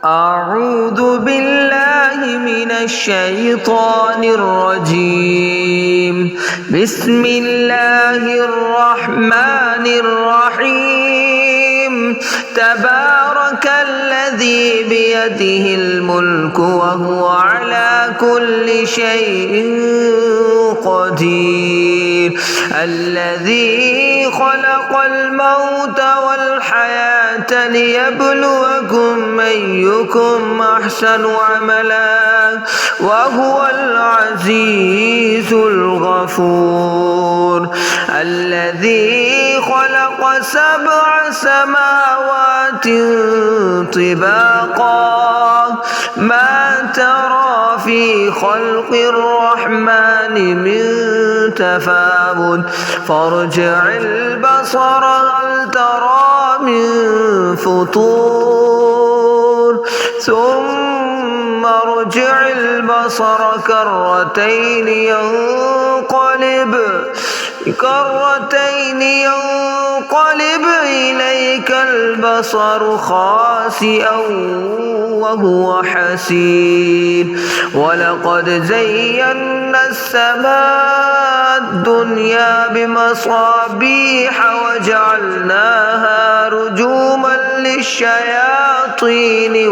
أعوذ بالله من الشيطان الرجيم. بسم الله الرحمن الرحيم. تبارك الذي بيده الملك وهو على كل شيء قدير. الذي خلق الموت والحياة ليبلوكم أيكم أحسن عملا وهو العزيز الغفور. الذي خلق 7 سماوات طباقا ما ترى في خلق الرحمن من تفاوت فارجع البصر هل ترى من فطور ثم ارجع البصر كرتين ينقلب إليك البصر خاسئا وهو حسير. ولقد زينا السماء الدنيا بمصابيح وجعلناها رجوما للشياطين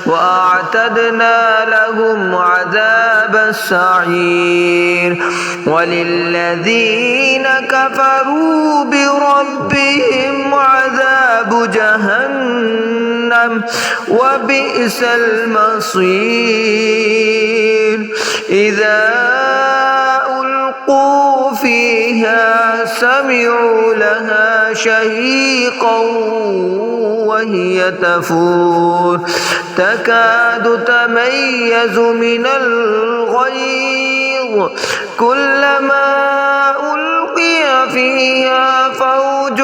وأعتدنا لهم عذاب السعير. وللذين كفروا بربهم عذاب جهنم وبئس المصير. إذا ألقوا فيها سمعوا لها شهيقا وهي تفور تكاد تميز من الغيظ كلما ألقي فيها فوج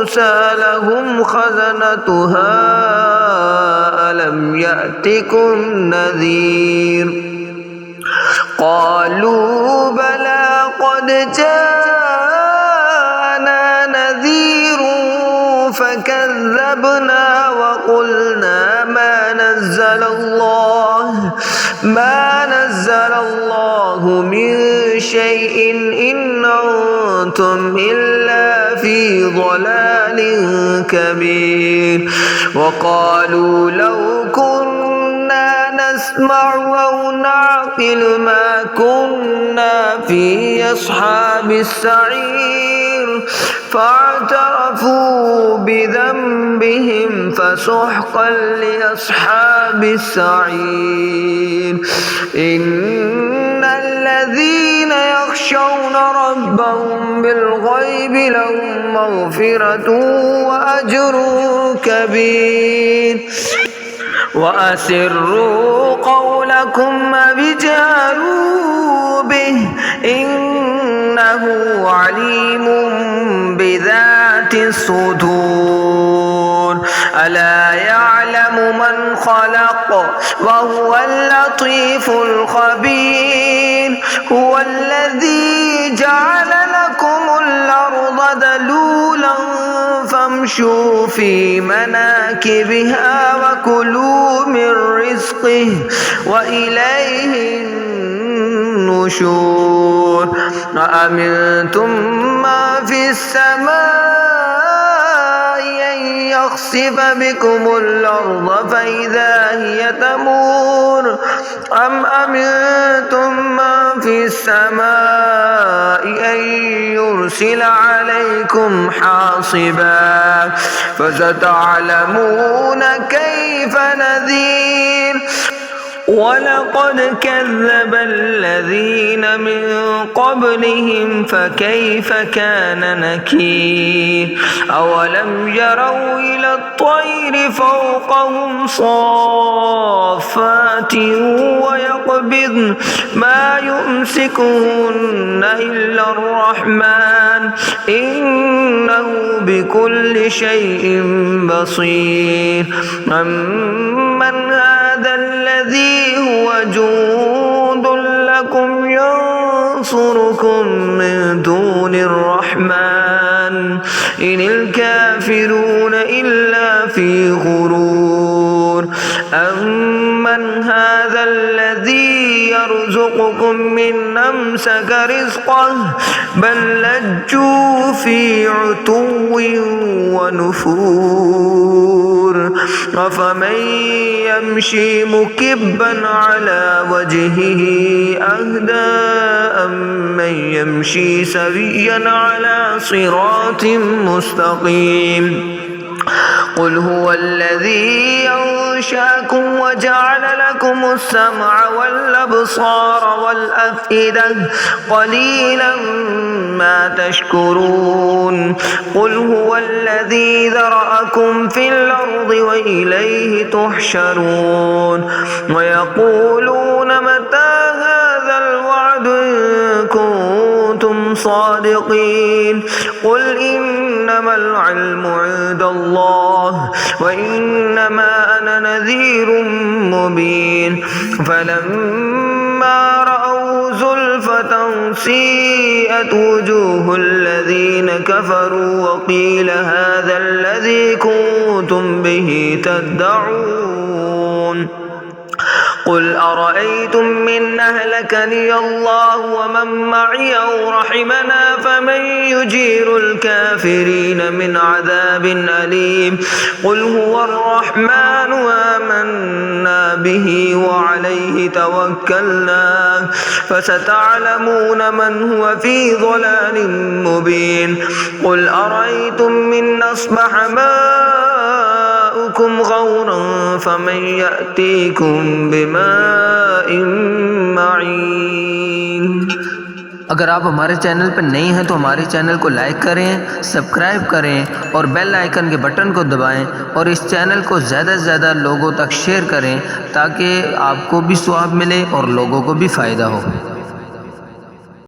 سألهم خزنتها ألم يأتكم نذير قالوا بلى قد جاءنا نذير فكذبنا وقلنا ما نزل الله من شيء إن أنتم إلا في ضلال كبير. وقالوا لو كنا نسمع أو نعقل ما كنا في أصحاب السعير فاعترفوا بذنبهم فسحقا لأصحاب السعير. إن الذين يخشون ربهم بالغيب لهم مغفرة وأجر كبير. وأسروا قولكم أو اجهروا به إنه عليم بذات الصدور. ألا يعلم من خلق وهو اللطيف الخبير. هو الذي جعل لكم الأرض ذلولا فامشوا في مناكبها وكلوا من رزقه وإليه النشور. أأمنتم ما في السماء أن يخسف بكم الأرض فإذا هي تمور أم أمنتم ما في السماء أن يرسل عليكم حاصبا فستعلمون كيف نذير. ولقد كذب الذين من قبلهم فكيف كان نكير. أولم يروا إلى الطير فوقهم صافات ويقبضن ما يمسكهن إلا الرحمن إنه بكل شيء بصير. أمن هذا الذي هو جند لكم ينصركم من دون الرحمن إن الكافرون إلا في لفي غرور أمن هذا الذي يرزقكم من أمسك رزقه بل لجوا في عتو ونفور أفمن يمشي مكبا على وجهه أهدى أمن يمشي سويا على صراط مستقيم قل هو الذي أنشأكم وجعل لكم السمع والأبصار والأفئدة قليلا ما تشكرون قل هو الذي ذرأكم في الأرض وإليه تحشرون ويقولون متى هذا الوعد إن كنتم صادقين قل إنما العلم عند الله وإنما أنا نذير مبين فلما رأوا زلفة سيئت وجوه الذين كفروا وقيل هذا الذي كنتم به تدعون قل أرأيتم من أهلكني الله ومن معي أو رحمنا فمن يجير الكافرين من عذاب أليم قل هو الرحمن آمنا به وعليه توكلنا فستعلمون من هو في ضلال مبين قل أرأيتم من أصبح ماؤكم غورا فمن يأتيكم بماء معين। अगर आप हमारे चैनल पर नए हैं तो हमारे चैनल को लाइक करें, सब्सक्राइब करें और बेल आइकन के बटन को दबाएं और इस चैनल को ज़्यादा से ज़्यादा लोगों तक शेयर करें ताकि आपको भी सवाब मिले और लोगों को भी फ़ायदा हो।